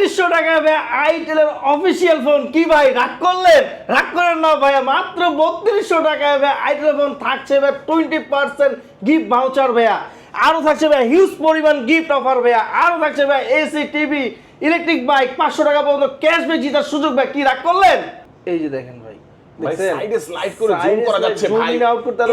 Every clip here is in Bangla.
3200 টাকা ভাই আইটেলের অফিসিয়াল ফোন। কি ভাই রাগ করলেন? রাগ করেন না ভাই, মাত্র 3200 টাকায় ভাই আইটেলের ফোন থাকছে ভাই 20% গিফট ভাউচার ভাইয়া। আরো থাকছে ভাই হিউজ পরিমাণ গিফট অফার ভাইয়া। আরো থাকছে ভাই এসি, টিভি, ইলেকট্রিক বাইক 500 টাকা পর্যন্ত ক্যাশব্যাক জেতার সুযোগ ভাই। কি রাগ করলেন? এই যে দেখেন ভাই, ভাই সাইডে স্লাইড করে জুম করা যাচ্ছে ভাই।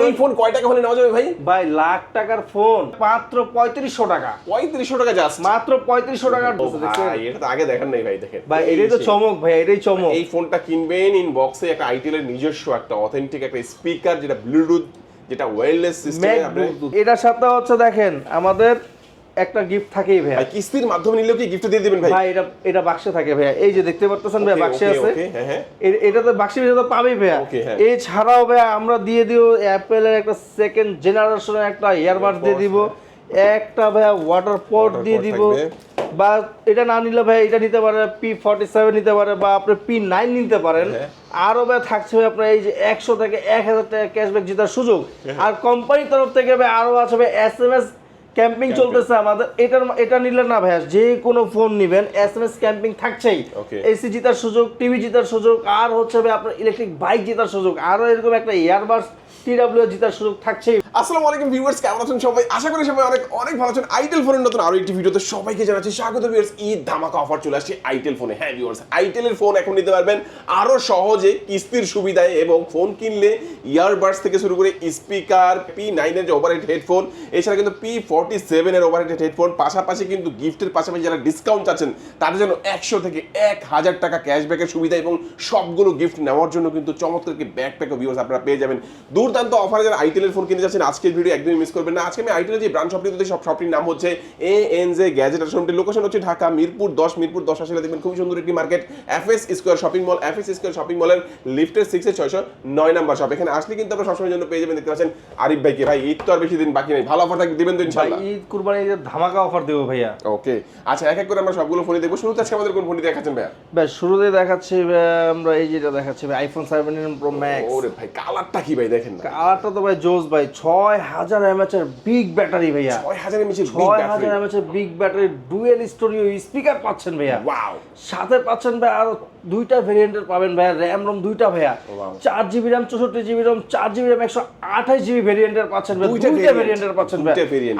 এই ফোন কয় টাকা হলে নেওয়া যাবে ভাই? ভাই লাখ টাকার ফোন মাত্র 3500 টাকা। 3500 টাকা জাস্ট, মাত্র 3500 টাকার। ভাই এটা তো আগে দেখেন নাই ভাই, দেখেন ভাই এটাই তো চমক ভাই, এটাই চমক। এই ফোনটা কিনবেন, ইনবক্সে একটা আইটেলের নিজস্ব একটা অথেন্টিক একটা স্পিকার, যেটা ব্লুটুথ, যেটা ওয়্যারলেস সিস্টেম। এটার সাথে হচ্ছে দেখেন আমাদের একটা গিফট থাকেই ভাই। কিস্তির মাধ্যমে নিলেও কি গিফট দিয়ে দিবেন ভাই? ভাই এটা বাক্সে থাকে ভাই, এই যে দেখতে পারতেছেন ভাই বাক্সে আছে। হ্যাঁ এটা তো বাক্সের ভিতরে পাবেই ভাই। এই ছাড়াও ভাই আমরা দিয়ে দিও অ্যাপেলের একটা সেকেন্ড জেনারেশনের একটা ইয়ারবাডস দিয়ে দিব, একটা ভাই ওয়াটার পট দিয়ে দিব। বা এটা না নিলে ভাই এটা নিতে পারে, P47 নিতে পারে, বা আপনি P9 নিতে পারেন। আরো ভাই থাকছে ভাই আপনার এই যে 100 থেকে 1000 টাকা ক্যাশব্যাক জেতার সুযোগ। আর কোম্পানির তরফ থেকে ভাই আরো আছে ভাই SMS ক্যাম্পিং চলতেছে আমাদের। এটা নিলে না ভাই, যে কোনো ফোন নিবেন SMS ক্যাম্পিং থাকছেই। এসি জেতার সুযোগ, টিভি জেতার সুযোগ, আর হচ্ছে ভাই আপনার ইলেকট্রিক বাইক জেতার সুযোগ, আরো এরকম একটা ইয়ারবাডস TW জেতার সুযোগ থাকছেই। আসসালামু আলাইকুম ভিউয়ার্স, কেমন আছেন সবাই? আশা করি সবাই অনেক অনেক ভালো আছেন। আইটেল ফোনের নতুন আরো একটি ভিডিওতে সবাইকে জানাচ্ছি স্বাগত। ভিউয়ার্স, ঈদ ধামাকা অফার চলে আসছে আইটেল ফোনে। হ্যাঁ ভিউয়ার্স, আইটেলের ফোন এখন নিতে পারবেন আরো সহজে কিস্তির সুবিধায়, এবং ফোন কিনলে ইয়ারবাডস থেকে শুরু করে স্পিকার, P9 এর যে ওভারহেড হেডফোন, এছাড়া কিন্তু P47 এর ওভারহেড হেডফোন, পাশাপাশি কিন্তু গিফটের পাশাপাশি যারা ডিসকাউন্ট চাচ্ছেন তাদের জন্য 100 থেকে 1000 টাকা ক্যাশব্যাকের সুবিধা, এবং সবগুলো গিফট নেওয়ার জন্য কিন্তু চমৎকার কি ব্যাকপ্যাকও ভিউয়ার্স আপনারা পেয়ে যাবেন। দুর্দান্ত অফারে যারা আইটেলের ফোন কিনতে যাচ্ছেন আজকের ভিডিও একদমই মিস করবেন না। আজকে আমি আইটেলের যে ব্রাঞ্চ শপটি, সব শপটির নাম হচ্ছে ANJ গ্যাজেট। শপটির লোকেশন হচ্ছে ঢাকা মিরপুর 10 আসলে দেখবেন খুবই সুন্দর একটি market, FS square shopping mall. FS square shopping মলের লিফটের 609 নাম্বার শপ। এখানে আসলে কিন্তু আপনারা সবসময়ের জন্য পেয়ে যাবেন। দেখতে পাচ্ছেন আরিফ ভাইকে। ভাই ঈদ তো আর বেশি দিন বাকি নেই, ভালো অফার থাকবে, দিবেন তো ইনশাআল্লাহ? ঈদ কুরবানি ঈদের ধামাকা অফার দেব ভাইয়া। ওকে আচ্ছা, এক এক করে আমরা সবগুলো ফোনে দেখবো। শুরুতে আজকে আমাদের কোন ফোনটি দেখাচ্ছেন ভাইয়া? ভাই শুরুতে দেখাচ্ছি আমরা এই যেটা দেখাচ্ছি ভাই আইফোন 17 প্রো ম্যাক্স। ওরে ভাই কালারটা কি ভাই, দেখেন না কালারটা তো ভাই জোস ভাই। 6000 mAh এর বিগ ব্যাটারি ভাইয়া। 6000 mAh এর বিগ ব্যাটারি, ডুয়েল স্টোরিও স্পিকার পাচ্ছেন ভাইয়া। ওয়াও, সাথে পাচ্ছেন ভাই আরো দুইটা ভেরিয়েন্টের পাবেন ভাইয়া, RAM ROM দুইটা ভাইয়া। 4GB RAM 64GB ROM, 4GB RAM 128GB ভেরিয়েন্টের পাচ্ছেন ভাই। দুইটা ভেরিয়েন্টের পাচ্ছেন ভাই।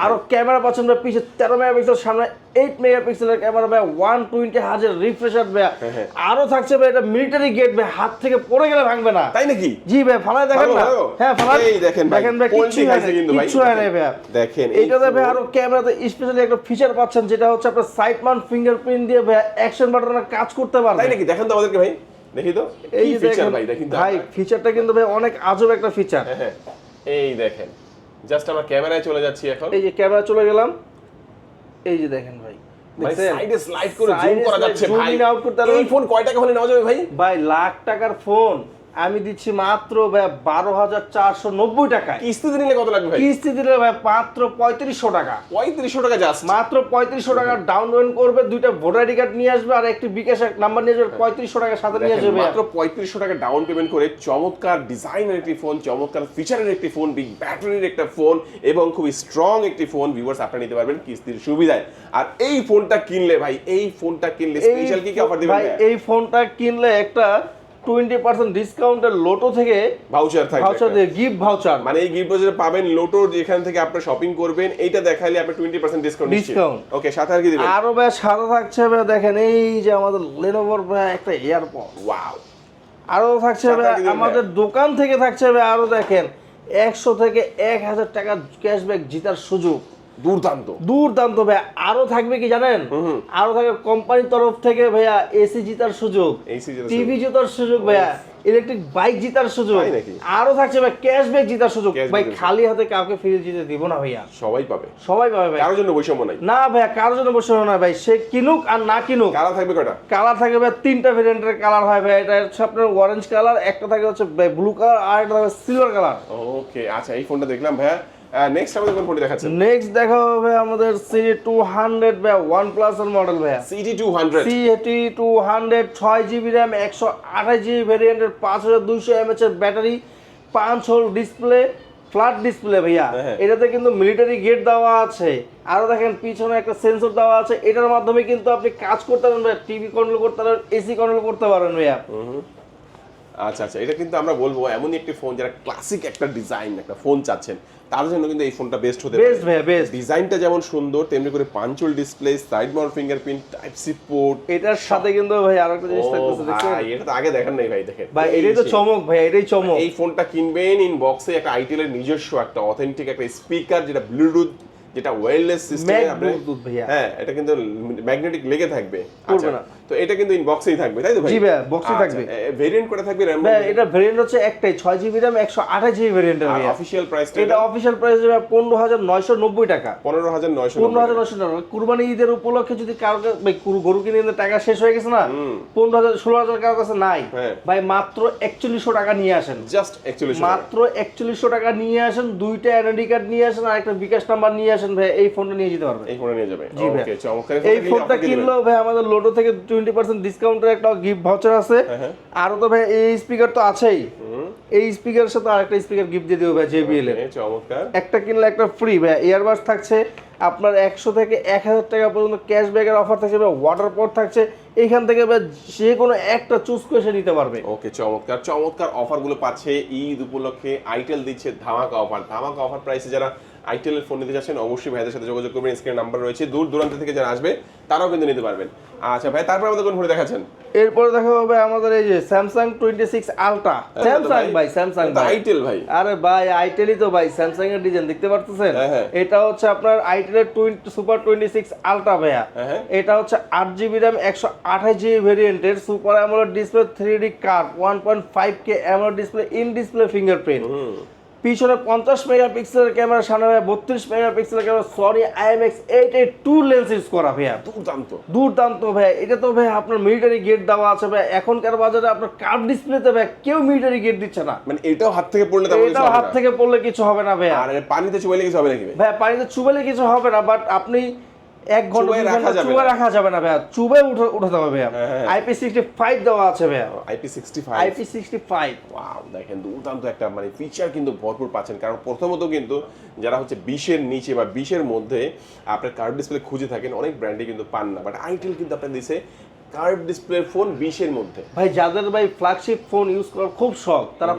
আর ক্যামেরা পাচ্ছেন ভাই পিছে 13 মেগাপিক্সেল, সামনে 8 মেগাপিক্সেলের ক্যামেরা ভাই, 120Hz রিফ্রেশ রেট ভাই। আরো থাকছে ভাই এটা মিলিটারি গেট ভাই, হাত থেকে পড়ে গেলে ভাঙবে না। তাই নাকি? জি ভাই, ফালায় দেখেন না। হ্যাঁ ফালায় এই দেখেন ভাই, কিচ্ছু খাইছে কিন্তু ভাই, কিচ্ছু হয় না ভাই। দেখেন এইটাতে ভাই আরো ক্যামেরাতে স্পেশালি একটা ফিচার পাচ্ছেন, যেটা হচ্ছে আপনার সাইড মাউন্ট ফিঙ্গারপ্রিন্ট দিয়ে ভাই অ্যাকশন বাটনে কাজ করতে পারবে। তাই নাকি? দেখেন তো আমাদেরকে ভাই, দেখি তো এই ফিচার ভাই, দেখেন ভাই ফিচারটা কিন্তু ভাই অনেক আজব একটা ফিচার। হ্যাঁ এই দেখেন, জাস্ট আমরা ক্যামেরায় চলে যাচ্ছি এখন। এই যে ক্যামেরা চলে গেলাম, এই যে দেখেন ভাই, দেখেন সাইডে স্লাইড করে জুম করা যাচ্ছে ভাই। এই ফোন কয় টাকা হলে নেওয়া যাবে ভাই? ভাই লাখ টাকার ফোন আমি দিচ্ছি মাত্র ভাই 12490 টাকায়। কিস্তিতে নিলে কত লাগবে ভাই? কিস্তি দিলে ভাই মাত্র 3500 টাকা। 3500 টাকা জাস্ট, মাত্র 3500 টাকা ডাউন পেমেন্ট করবে, দুইটা ভোটার আইডি কার্ড নিয়ে আসবে, আর একটি বিকাশ নাম্বার নিয়ে আসবে, 3500 টাকা সাথে নিয়ে আসবে। মাত্র 3500 টাকা ডাউন পেমেন্ট করে চমৎকার ডিজাইনের একটি ফোন, চমৎকার ফিচারের একটি ফোন, বিগ ব্যাটারির একটা ফোন, এবং খুবই স্ট্রং একটি ফোন ভিউয়ার্স আপনারা নিতে পারবেন কিস্তির সুবিধায়। আর এই ফোনটা কিনলে ভাই, এই ফোনটা কিনলে স্পেশাল কি অফার দিবেন ভাই? এই ফোনটা কিনলে একটা 20% ডিসকাউন্টের লোটো থেকে ভাউচার থাকবে, ভাউচার দিয়ে গিফট ভাউচার, মানে এই গিফট ভাউচার পাবেন লোটোর, যেখান থেকে আপনি শপিং করবেন এইটা দেখাইলে আপনি 20% ডিসকাউন্ট দিচ্ছেন। ওকে, সাথে আর কি দিবেন? আরো ভাই সাথে থাকছে ভাই দেখেন এই যে আমাদের লেনোভোর ভাই একটা এয়ারপড। ওয়াও, আরো থাকছে ভাই আমাদের দোকান থেকে থাকছে ভাই আরো দেখেন 100 থেকে 1000 টাকা ক্যাশব্যাক জেতার সুযোগ। দুর্দান্ত ভাই। আরো থাকবে কি জানেন? আরো থাকবে কোম্পানির তরফ থেকে ভাইয়া এসি জেতার সুযোগ, টিভি জেতার সুযোগ ভাইয়া, ইলেকট্রিক বাইক জেতার সুযোগ। আরো থাকছে ভাই ক্যাশব্যাক জেতার সুযোগ। ভাই খালি হাতে কাউকে ফিরে যেতে দিব না ভাইয়া, সবাই পাবে ভাই, কারোর জন্য বৈষম্য নাই। না ভাইয়া, কারোর জন্য বৈষম্য নাই ভাই, সে কিনুক আর না কিনুক। কালার থাকবে কয়টা? কালার থাকবে ভাই 3টা ভেরিয়েন্টের কালার হয় ভাই। এটা হচ্ছে আপনার অরেঞ্জ কালার, একটা থাকে হচ্ছে ব্লু কালার, আর একটা থাকে সিলভার কালার। ওকে আচ্ছা, এই ফোনটা দেখলাম ভাইয়া। নেক্সট আমাদের কোন ফোনটি দেখাচ্ছেন? নেক্সট দেখা হবে আমাদের CT200 ভাই, OnePlus এর মডেল ভাই। CT200 6GB RAM, 128GB ভেরিয়েন্টের, 5200 mAh এর battery, 5 whole display, flat display ভাইয়া, এটাতে কিন্তু মিলিটারি গেট দেওয়া আছে, আরো দেখেন পিছনে একটা সেন্সর দেওয়া আছে, এটার মাধ্যমে কিন্তু আপনি কাজ করতে পারেন ভাইয়া, টিভি কন্ট্রোল করতে পারেন, এসি কন্ট্রোল করতে পারেন ভাইয়া। আচ্ছা আচ্ছা, এটা কিন্তু আমরা বলবো এমনই একটি ফোন যারা ক্লাসিক একটা ডিজাইন একটা ফোন চাচ্ছেন তার জন্য কিন্তু এই ফোনটা বেস্ট হতে পারে। বেস্ট ভাইয়া, বেস্ট। ডিজাইনটা যেমন সুন্দর তেমনি করে punctual display, side mount fingerprint, type C port, এটার সাথে কিন্তু ভাই আরো একটা জিনিস থাকতেছে, দেখছেন ভাই এটা তো আগে দেখেন নাই ভাই, দেখেন ভাই এটাই তো চমক ভাই, এটাই চমক। এই ফোনটা কিনবেন ইন বক্সে একটা আইটেল এর নিজস্ব একটা অথেন্টিক একটা স্পিকার, যেটা ব্লুটুথ, যেটা ওয়্যারলেস সিস্টেমে আপনি, হ্যাঁ এটা কিন্তু ম্যাগনেটিক লেগে থাকবে। আচ্ছা তো এটা কিন্তু ইনবক্সেই থাকবে তাই তো ভাই? জি ভাই, বক্সে থাকবে। ভেরিয়েন্ট করে থাকবে RAM? ভাই এটা ভেরিয়েন্ট হচ্ছে একটাই 6GB RAM 128GB ভেরিয়েন্টের ভাই। অফিশিয়াল প্রাইস এটা অফিশিয়াল প্রাইস হবে 15990 টাকা। 15990 টাকা। কুরবানি ঈদের উপলক্ষে যদি কারো ভাই গরু কিনে টাকা শেষ হয়ে গেছে না, 15000 16000 কারো কাছে নাই ভাই, মাত্র 4100 টাকা নিয়ে আসেন। জাস্ট 4100, মাত্র 4100 টাকা নিয়ে আসেন, দুইটা এনআইডি কার্ড নিয়ে আসেন আর একটা বিকাশ নাম্বার নিয়ে আসেন ভাই, এই ফোনটা নিয়ে যেতে পারবেন। এই ফোনটা নিয়ে যাবে। ওকে চমৎকার। এই ফোনটা কিনলেও ভাই আমাদের লোটো থেকে 20% ডিসকাউন্টের একটা গিফট ভাউচার আছে। আর তো ভাই এই স্পিকার তো আছেই, এই স্পিকারের সাথে আরেকটা স্পিকার গিফট দিয়ে দেব ভাই JBL এর। চমৎকার। একটা কিনলে একটা ফ্রি ভাই, ইয়ারবাডস থাকছে আপনার 100 থেকে 1000 টাকা পর্যন্ত ক্যাশব্যাকের অফার থাকছে ভাই, ওয়াটার পট থাকছে, এইখান থেকে ভাই যে কোনো একটা চুজ করে সে নিতে পারবে। ওকে চমৎকার চমৎকার অফারগুলো পাচ্ছে ঈদ উপলক্ষে। আইটেল দিচ্ছে ধামাকা অফার, ধামাকা অফার প্রাইসে যারা আইটেলের ফোন নিতে চাচ্ছেন অবশ্যই ভাইদের সাথে যোগাযোগ করবেন, স্ক্রিনে নাম্বার রয়েছে, দূর দূরান্ত থেকে যারা আসবে তারাও কিন্তু নিতে পারবেন। আচ্ছা ভাই তারপর আমাদের কোন ফোন দেখাচ্ছেন? এরপরে দেখা হবে আমাদের এই যে Samsung 26 Ultra। স্যামসাং ভাই, স্যামসাং ভাই, আইটেল ভাই। আরে ভাই আইটেলই তো ভাই, স্যামসাং এর ডিজাইন দেখতে পারতেছেন, এটা হচ্ছে আপনার আইটেলের সুপার 26 Ultra ভাইয়া। এটা হচ্ছে 8GB RAM 128GB ভেরিয়েন্টের super AMOLED display, 3D curve, 1.5K AMOLED display, in display fingerprint, পিছনে 50 মেগাপিক্সেলের ক্যামেরা, সামনে 32 মেগাপিক্সেলের camera, Sony IMX882 lens use করা ভাইয়া। দুর্দান্ত ভাই, এটা তো ভাই আপনার মিলিটারি গেট দেওয়া আছে ভাই, এখনকার বাজারে আপনার কার্ভ ডিসপ্লেতে ভাই কেউ মিলিটারি গেট দিচ্ছে না, মানে এটাও হাত থেকে পড়লে এটাও হাত থেকে পড়লে কিছু হবে না ভাই। আর পানিতে চুবাইলে কিছু হবে নাকি ভাই? পানিতে চুবাইলে কিছু হবে না, বাট আপনি 1 ঘন্টা চুবে রাখা যাবে না ভাইয়া, চুবে উঠাতে হবে ভাইয়া। IP65 দেওয়া আছে ভাইয়া, IP65। ওয়াও দেখেন দুর্দান্ত একটা মানে ফিচার কিন্তু ভরপুর পাচ্ছেন, কারণ প্রথমত কিন্তু যারা হচ্ছে 20-এর নিচে বা 20-এর মধ্যে আপনার কার্ভ ডিসপ্লে খুঁজে থাকেন অনেক ব্র্যান্ডে কিন্তু পান না, বাট আইটেল কিন্তু আপনার দিছে কার্ভ ডিসপ্লে ফোন 20-এর মধ্যে। ভাই যাদের ভাই ফ্ল্যাগশিপ ফোন ইউজ করার খুব শখ, তারা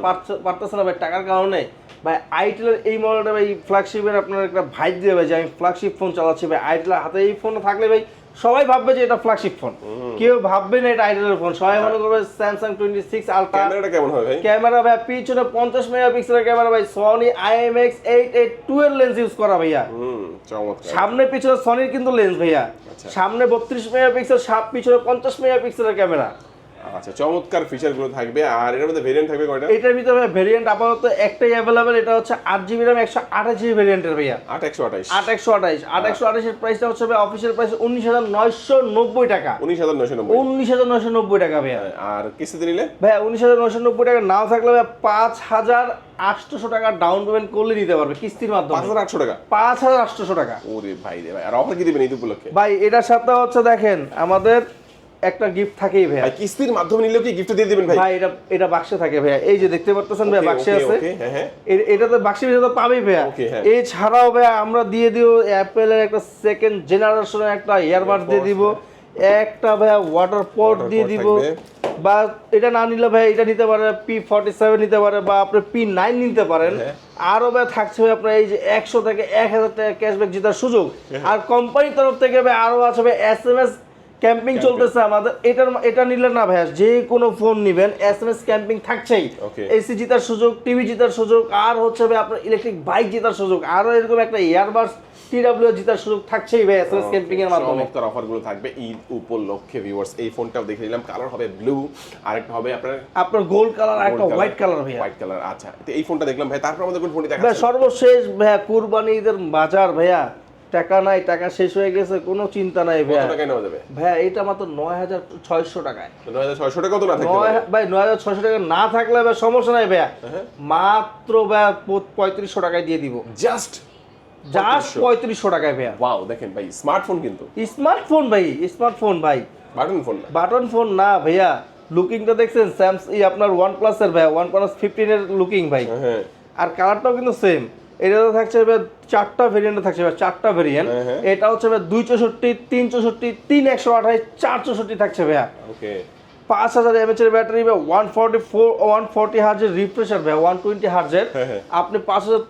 পারতেছে না ভাই টাকার কারণে, ভাই আইটেলের এই মডেলটা ভাই ফ্ল্যাগশিপের আপনার একটা ভাইব দিয়ে ভাই যে আমি ফ্ল্যাগশিপ ফোন চালাচ্ছি ভাই, আইটেলের হাতে এই ফোন থাকলে ভাই সবাই ভাববে যে এটা ফ্ল্যাগশিপ ফোন, কেউ ভাববে না এটা আইটেলের ফোন, সবাই মনে করবে Samsung 26 Ultra। ক্যামেরাটা কেমন হবে ভাই? ক্যামেরা ভাই পিছনে 50 মেগাপিক্সেলের ক্যামেরা ভাই, সনি IMX882 এর লেন্স ইউজ করা ভাইয়া। চমৎকার। সামনে পিছনে সনির কিন্তু লেন্স ভাইয়া, সামনে 32 মেগাপিক্সেল, পিছনে 50 মেগাপিক্সেলের ক্যামেরা। আচ্ছা চমৎকার ফিচার গুলো থাকবে। আর এর মধ্যে ভেরিয়েন্ট থাকবে কয়টা? এটার ভিতরে ভেরিয়েন্ট আপাতত একটাই अवेलेबल, এটা হচ্ছে 8GB RAM 128GB ভেরিয়েন্টের ভাইয়া। 8128 এর প্রাইসটা হচ্ছে ভাই অফিশিয়াল প্রাইস 19990 টাকা। 19990 টাকা ভাইয়া। আর কিস্তিতে নিলে ভাই 19990 টাকা নাও থাকলে ভাই 5800 টাকা ডাউন পেমেন্ট করলে নিতে পারবে কিস্তির মাধ্যমে। 5800 টাকা? 5800 টাকা। ওরে ভাই রে ভাই, আর অফার কি দিবেন এই উপলক্ষে? ভাই এটার সাথে হচ্ছে দেখেন আমাদের একটা গিফট থাকেই ভাই, কিস্তির মাধ্যমে নিলেও কি গিফট দিয়ে দিবেন ভাই? ভাই এটা বাক্সে থাকে ভাইয়া, এই যে দেখতে পারতেছেন ভাই বাক্সে আছে, এটা তো বাক্সের ভিতরে তো পাবেই ভাইয়া। এই ছাড়াও ভাইয়া আমরা দিয়ে দিও অ্যাপেলের একটা সেকেন্ড জেনারেশনের একটা ইয়ারবাডস দিয়ে দিব, একটা ভাইয়া ওয়াটার পট দিয়ে দিব, বা এটা না নিলে ভাই এটা নিতে পারে, P47 নিতে পারে, বা আপনি P9 নিতে পারেন। আরো ভাই থাকছে ভাই আপনার এই যে 100 থেকে 1000 টাকা ক্যাশব্যাক জেতার সুযোগ, আর কোম্পানির তরফ থেকে ভাই আরো আছে ভাই SMS ক্যাম্পিং চলতেছে আমাদের, এটা নিলে না ভাইয়া যে কোনো ফোন নিবেন SMS ক্যাম্পিং থাকছেই, এসি জেতার সুযোগ, টিভি জেতার সুযোগ, আর হচ্ছে ভাই আপনার ইলেকট্রিক বাইক জেতার সুযোগ, আরো এরকম একটা ইয়ারবাডস TW জেতার সুযোগ থাকছেই ভাই SMS ক্যাম্পিং এর মাধ্যমে। চমৎকার অফারগুলো থাকবে ঈদ উপলক্ষে ভিউয়ার্স। এই ফোনটাও দেখে নিলাম, কালার হবে ব্লু, আরেকটা হবে আপনার গোল্ড কালার, আর একটা হোয়াইট কালার ভাইয়া। White colour. আচ্ছা তো এই ফোনটা দেখলাম ভাই, তারপর আমাদের কোন ফোনটি দেখাচ্ছেন? ভাই সর্বশেষ ভাইয়া কুরবানি ঈদের বাজার ভাইয়া, টাকা নাই, টাকা শেষ হয়ে গেছে, কোনো চিন্তা নাই ভাইয়া। কত টাকায় নেওয়া যাবে ভাইয়া? এটা মাত্র 9600 টাকায়। 9600 টাকা তো না থাকলে ভাই 9600 টাকা না থাকলে ভাই সমস্যা নাই ভাইয়া, মাত্র ভাইয়া 3500 টাকায় দিয়ে দিব। জাস্ট 3500 টাকায় ভাইয়া। ওয়াও দেখেন ভাই স্মার্টফোন, কিন্তু স্মার্টফোন ভাই, স্মার্টফোন ভাই, বাটন ফোন না, বাটন ফোন না ভাইয়া। লুকিংটা দেখছেন আপনার OnePlus এর ভাইয়া, OnePlus 15 এর লুকিং ভাই। আর কালারটাও কিন্তু সেম। এটাতে থাকছে ভাই 4টা ভেরিয়েন্টে থাকছে ভাই, 4টা ভেরিয়েন্ট। এটা হচ্ছে ভাই 264, 364, 3128, 464 থাকছে ভাইয়া। ওকে 5000 mAh এর ব্যাটারি ভাই, 140 হার্জের রিফ্রেশার ভাই, 120 হার্জের। আপনি 5000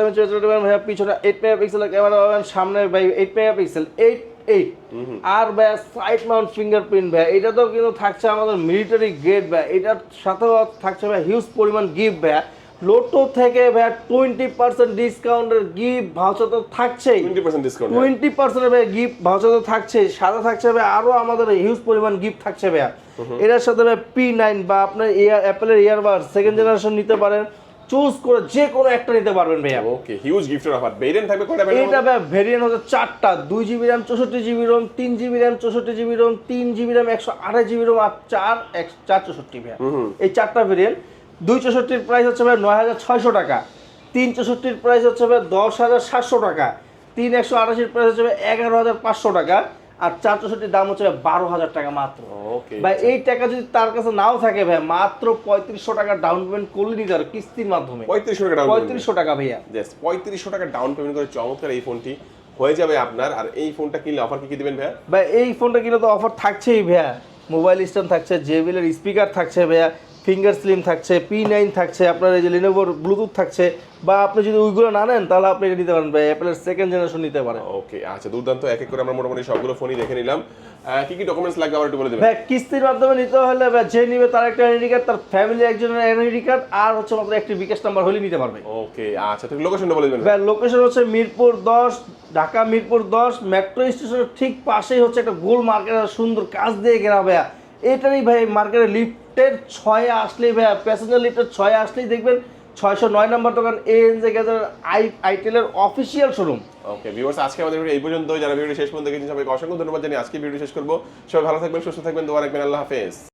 mAh ব্যাটারি পাবেন ভাইয়া, পিছনে 8 মেগাপিক্সেলের ক্যামেরা পাবেন, সামনে ভাই 8 মেগাপিক্সেল 8 আর ভাই সাইড মাউন্ট ফিঙ্গারপ্রিন্ট ভাই, এটা তো কিন্তু থাকছে আমাদের মিলিটারি গ্রেড ভাই। এটার সাথেও থাকছে ভাই হিউজ পরিমাণ গিফট ভাই। লোটো থেকে ভাই 20% ডিসকাউন্টের গিফট ভাউচার তো থাকছেই, 20% ডিসকাউন্ট 20% ভাই গিফট ভাউচার তো থাকছেই, সাথে থাকছে ভাই আরো আমাদের হিউজ পরিমাণ গিফট থাকছে ভাই। এটার সাথে ভাই P9 বা আপনার অ্যাপেলের ইয়ারবাড সেকেন্ড জেনারেশন নিতে পারেন, চুজ করে যে কোনো একটা নিতে পারবেন ভাইয়া। ওকে হিউজ গিফটের অফার। ভেরিয়েন্ট থাকবে কয়টা? এটা ভাই ভেরিয়েন্ট হচ্ছে 4টা, 2GB RAM 64GB ROM, 3GB RAM 64GB ROM, 3GB RAM 128GB ROM আর 464 ভাইয়া। এই 4টা ভেরিয়েন্ট। 264 প্রাইস হচ্ছে ভাই 9600 টাকা, 364 প্রাইস হচ্ছে ভাই 10700 টাকা, 3128 প্রাইস হচ্ছে ভাই 11500 টাকা, আর 464 দাম হচ্ছে ভাই 12000 টাকা মাত্র। ওকে ভাই এই টাকা যদি তার কাছে নাও থাকে ভাই, মাত্র 3500 টাকা ডাউন পেমেন্ট করলে নিতে পারে কিস্তির মাধ্যমে। 3500 টাকা ডাউন 3500 টাকা ভাইয়া, জাস্ট 3500 টাকা ডাউন পেমেন্ট করে চমৎকার এই ফোনটি হয়ে যাবে আপনার। আর এই ফোনটা কিনলে অফার কি দিবেন ভাইয়া? ভাই এই ফোনটা কিনে তো অফার থাকছেই ভাইয়া, মোবাইল স্ট্যান্ড থাকছে, JBL এর স্পিকার থাকছে ভাইয়া, ফিঙ্গার স্লিম থাকছে, P9 থাকছে, আপনার এই যে Lenovoর ব্লুটুথ থাকছে, বা আপনি যদি ওইগুলো না নেন তাহলে আপনি এটা নিতে পারেন ভাই, অ্যাপেলের সেকেন্ড জেনারেশন নিতে পারেন। ওকে আচ্ছা দুর্দান্ত। এক এক করে আমরা মোটামুটি সবগুলো ফোনই দেখে নিলাম। কি কি ডকুমেন্টস লাগবে আবার একটু বলে দেবেন? ভাই কিস্তির মাধ্যমে নিতে হলে ভাই যে নিবে তার একটা আইডেন্টি কার্ড, তার ফ্যামিলি একজনের আইডেন্টি কার্ড, আর হচ্ছে মাত্র একটি বিকাশ নাম্বার হলে নিতে পারবে। ওকে আচ্ছা তুমি লোকেশনটা বলে দেবেন? ভাই লোকেশন হচ্ছে মিরপুর 10, ঢাকা মিরপুর 10 মেট্রো স্টেশনের ঠিক পাশেই হচ্ছে একটা গোল মার্কেট, সুন্দর কাজ দিয়ে ঘেরা ভাইয়া। এটারই ভাই মার্কেটের লিফটের 6-এ আসলেই ভাইয়া, প্যাসেঞ্জার লিফটের 6-এ আসলেই দেখবেন 609 নম্বর দোকান ANJ গ্যাজেট আইটেলের অফিসিয়াল শোরুম। ওকে ভিউয়ার্স আজকে আমাদের ভিডিও এই পর্যন্ত। যারা ভিডিও শেষ পর্যন্ত দেখেছেন সবাইকে অসংখ্য ধন্যবাদ জানিয়ে আজকে ভিডিও শেষ করবো। সবাই ভালো থাকবেন, সুস্থ থাকবেন, দোয়া রাখবেন। আল্লাহ হাফেজ।